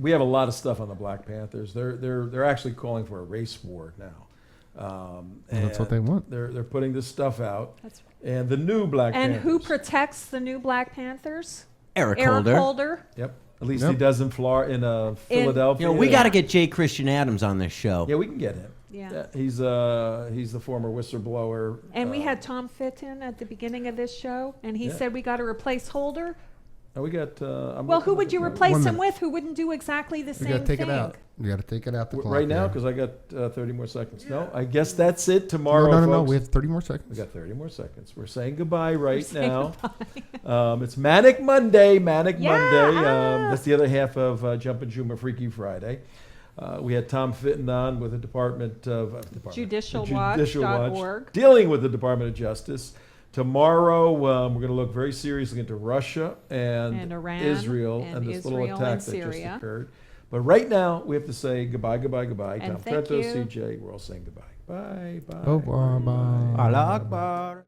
We have a lot of stuff on the Black Panthers. They're actually calling for a race war now. And that's what they want. They're putting this stuff out. And the new Black Panthers. And who protects the new Black Panthers? Eric Holder. Yep. At least he does in Philadelphia. We got to get J. Christian Adams on this show. Yeah, we can get him. Yeah. He's the former whistleblower. And we had Tom Fitton at the beginning of this show, and he said we got to replace Holder. We got. Who would you replace him with? Who wouldn't do exactly the same thing? You got to take it out. You got to take it out the clock. Right now, because I got 30 more seconds. No, I guess that's it tomorrow. No. We have 30 more seconds. We got 30 more seconds. We're saying goodbye now. It's Manic Monday. Monday. That's the other half of Jumpin' Schumer Freaky Friday. We had Tom Fitton on with the Department of Judicial Watch, dealing with the Department of Justice. Tomorrow, we're going to look very seriously into Russia and Iran Israel and this little attack that just occurred. But right now, we have to say goodbye. And Tom Trento, CJ, we're all saying goodbye. Bye. Bye. Allah Akbar.